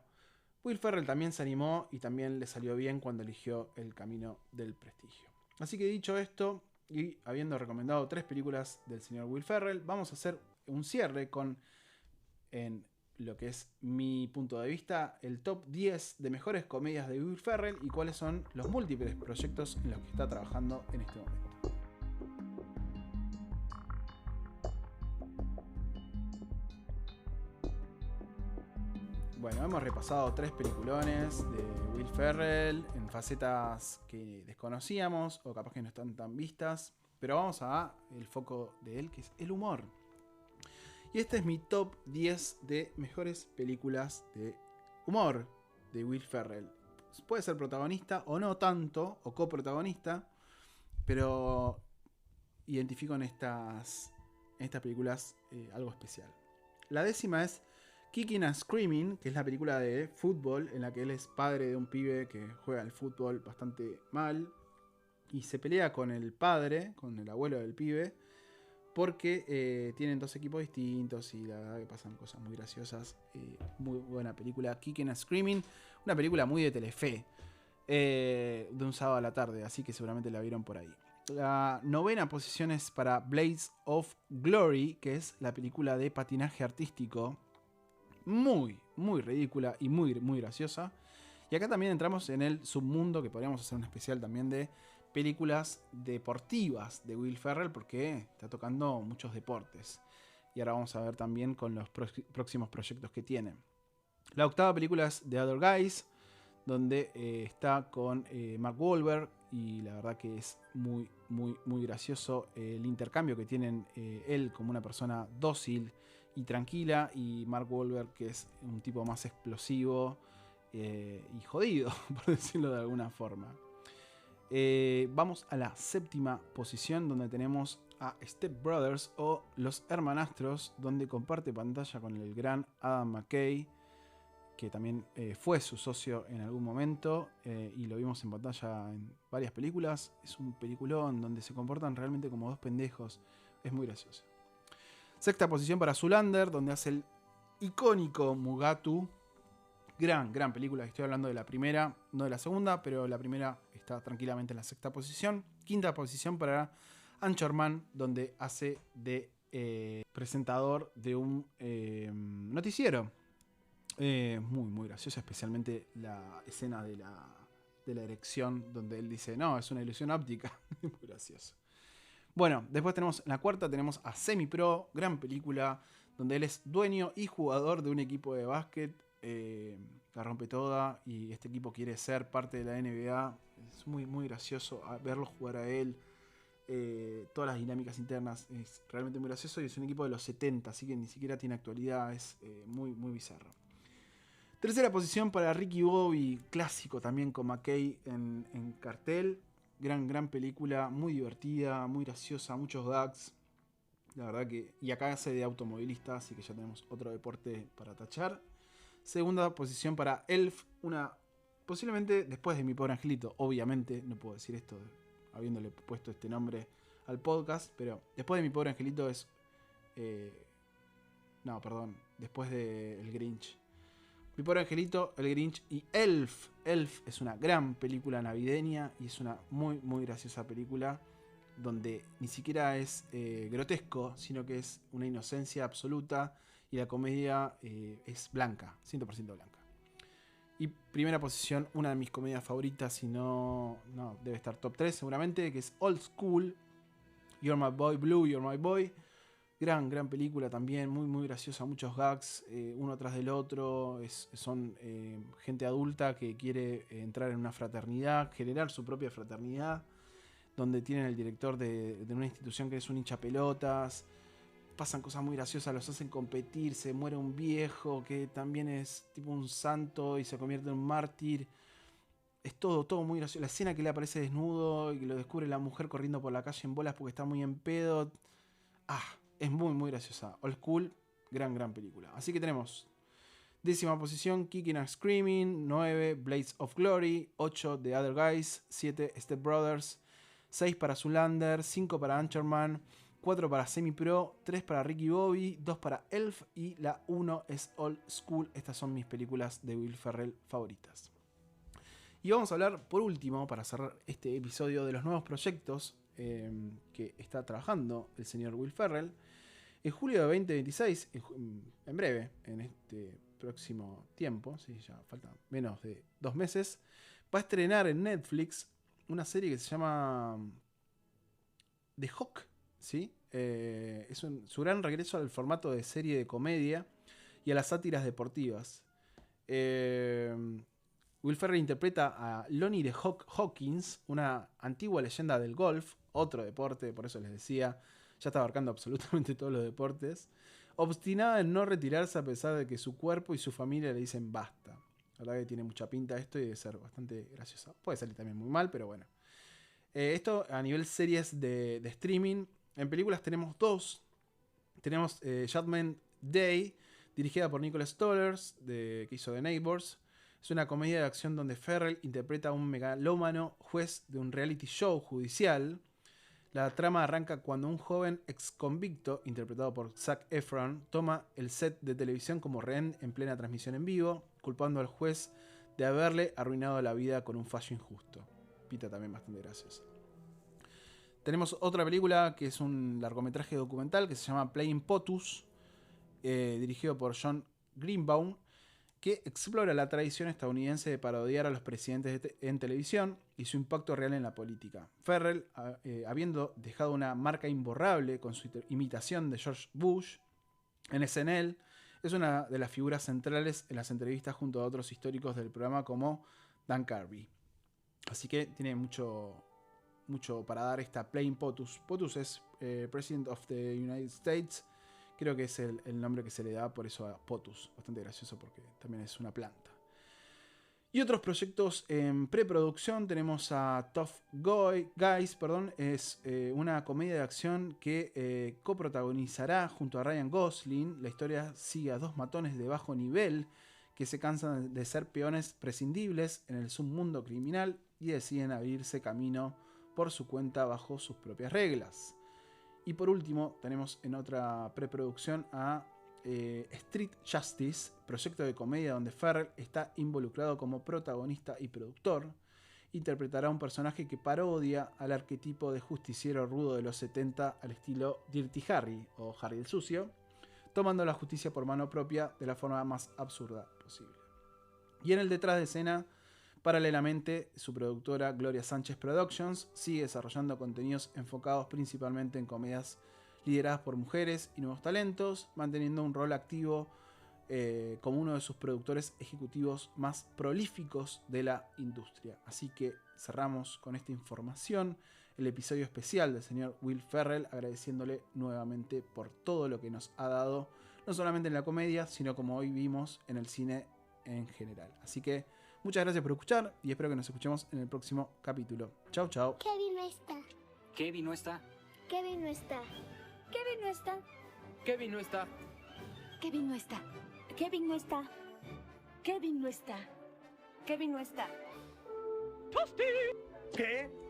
Will Ferrell también se animó y también le salió bien cuando eligió el camino del prestigio. Así que dicho esto, y habiendo recomendado 3 películas del señor Will Ferrell, vamos a hacer un cierre con, en lo que es mi punto de vista, el top 10 de mejores comedias de Will Ferrell y cuáles son los múltiples proyectos en los que está trabajando en este momento. Bueno, hemos repasado 3 peliculones de Will Ferrell en facetas que desconocíamos o capaz que no están tan vistas, pero vamos a el foco de él, que es el humor. Y este es mi top 10 de mejores películas de humor de Will Ferrell. Puede ser protagonista o no tanto, o coprotagonista, pero identifico en estas películas algo especial. La 10ª es Kicking and Screaming, que es la película de fútbol en la que él es padre de un pibe que juega al fútbol bastante mal y se pelea con el padre, con el abuelo del pibe, porque tienen 2 equipos distintos y la verdad que pasan cosas muy graciosas. Muy buena película, Kicking and Screaming, una película muy de Telefe, de un sábado a la tarde, así que seguramente la vieron por ahí. La 9ª posición es para Blades of Glory, que es la película de patinaje artístico, muy, muy ridícula y muy, muy graciosa. Y acá también entramos en el submundo, que podríamos hacer un especial también de películas deportivas de Will Ferrell, porque está tocando muchos deportes. Y ahora vamos a ver también con los próximos proyectos que tiene. La 8ª película es The Other Guys, donde está con Mark Wahlberg, y la verdad que es muy, muy, muy gracioso el intercambio que tienen él como una persona dócil y tranquila, y Mark Wahlberg, que es un tipo más explosivo y jodido, por decirlo de alguna forma. Vamos a la 7ª posición, donde tenemos a Step Brothers o Los Hermanastros, donde comparte pantalla con el gran Adam McKay, que también fue su socio en algún momento y lo vimos en pantalla en varias películas. Es un peliculón donde se comportan realmente como 2 pendejos. Es muy gracioso. 6ª posición para Zoolander, donde hace el icónico Mugatu. Gran película. Estoy hablando de la primera, no de la segunda, pero la primera está tranquilamente en la 6ª posición. 5ª posición para Anchorman, donde hace de presentador de un noticiero. Muy, muy gracioso, especialmente la escena de la erección, donde él dice, no, es una ilusión óptica. Muy gracioso. Bueno, después tenemos en la 4ª tenemos a Semi Pro, gran película, donde él es dueño y jugador de un equipo de básquet, la rompe toda, y este equipo quiere ser parte de la NBA. Es muy, muy gracioso verlo jugar a él, todas las dinámicas internas, es realmente muy gracioso, y es un equipo de los 70, así que ni siquiera tiene actualidad, es muy, muy bizarro. 3ª posición para Ricky Bobby, clásico también con McKay en cartel. Gran película, muy divertida, muy graciosa, muchos gags. La verdad que... Y acá hace de automovilista, así que ya tenemos otro deporte para tachar. 2ª posición para Elf, una... Posiblemente después de Mi Pobre Angelito, obviamente, no puedo decir esto habiéndole puesto este nombre al podcast, pero después de Mi Pobre Angelito es... no, perdón, después de El Grinch. Mi Pobre Angelito, El Grinch y Elf. Elf es una gran película navideña y es una muy, muy graciosa película donde ni siquiera es grotesco, sino que es una inocencia absoluta y la comedia es blanca, 100% blanca. Y 1ª posición, una de mis comedias favoritas, y no debe estar top 3 seguramente, que es Old School, You're My Boy Blue, You're My Boy. Gran película también, muy, muy graciosa, muchos gags, uno tras del otro. Son gente adulta que quiere entrar en una fraternidad, generar su propia fraternidad, donde tienen el director de una institución que es un hinchapelotas. Pasan cosas muy graciosas, los hacen competir, se muere un viejo que también es tipo un santo y se convierte en un mártir. Es todo muy gracioso. La escena que le aparece desnudo y que lo descubre la mujer corriendo por la calle en bolas porque está muy en pedo. Es muy, muy graciosa. Old School, gran película. Así que tenemos 10ª posición, Kicking and Screaming. 9, Blades of Glory. 8, The Other Guys. 7, Step Brothers. 6 para Zoolander. 5 para Anchorman. 4 para Semi Pro. 3 para Ricky Bobby. 2 para Elf. Y la 1 es Old School. Estas son mis películas de Will Ferrell favoritas. Y vamos a hablar por último, para cerrar este episodio, de los nuevos proyectos que está trabajando el señor Will Ferrell. En julio de 2026, en breve, en este próximo tiempo, sí, ya faltan menos de 2 meses, va a estrenar en Netflix una serie que se llama The Hawk, ¿sí? Es su gran regreso al formato de serie de comedia y a las sátiras deportivas. Will Ferrell interpreta a Lonnie the Hawk Hawkins, una antigua leyenda del golf, otro deporte, por eso les decía, ya está abarcando absolutamente todos los deportes, obstinada en no retirarse a pesar de que su cuerpo y su familia le dicen basta. La verdad que tiene mucha pinta esto y debe ser bastante gracioso. Puede salir también muy mal, pero bueno. Esto a nivel series de streaming. En películas tenemos 2. Tenemos Judgment Day, dirigida por Nicholas Stollers, que hizo The Neighbors. Es una comedia de acción donde Ferrell interpreta a un megalómano juez de un reality show judicial. La trama arranca cuando un joven ex convicto, interpretado por Zac Efron, toma el set de televisión como rehén en plena transmisión en vivo, culpando al juez de haberle arruinado la vida con un fallo injusto. Pita también bastante graciosa. Tenemos otra película que es un largometraje documental que se llama Playing POTUS, dirigido por John Greenbaum, que explora la tradición estadounidense de parodiar a los presidentes en televisión y su impacto real en la política. Ferrell, habiendo dejado una marca imborrable con su imitación de George Bush en SNL, es una de las figuras centrales en las entrevistas junto a otros históricos del programa como Dan Carvey. Así que tiene mucho para dar esta Playing POTUS. POTUS es President of the United States. Creo que es el nombre que se le da por eso a POTUS. Bastante gracioso porque también es una planta. Y otros proyectos en preproducción. Tenemos a Tough Guys. Es una comedia de acción que coprotagonizará junto a Ryan Gosling. La historia sigue a 2 matones de bajo nivel que se cansan de ser peones prescindibles en el submundo criminal y deciden abrirse camino por su cuenta bajo sus propias reglas. Y por último, tenemos en otra preproducción a Street Justice, proyecto de comedia donde Ferrell está involucrado como protagonista y productor. Interpretará a un personaje que parodia al arquetipo de justiciero rudo de los 70 al estilo Dirty Harry o Harry el Sucio, tomando la justicia por mano propia de la forma más absurda posible. Y en el detrás de escena, paralelamente, su productora Gloria Sánchez Productions sigue desarrollando contenidos enfocados principalmente en comedias lideradas por mujeres y nuevos talentos, manteniendo un rol activo como uno de sus productores ejecutivos más prolíficos de la industria. Así que cerramos con esta información el episodio especial del señor Will Ferrell, agradeciéndole nuevamente por todo lo que nos ha dado, no solamente en la comedia, sino como hoy vimos en el cine en general. Así que muchas gracias por escuchar y espero que nos escuchemos en el próximo capítulo. Chau, chau. Kevin no está. Kevin no está. Kevin no está. Kevin no está. Kevin no está. Kevin no está. Kevin no está. Kevin no está. Kevin no está. ¿Qué?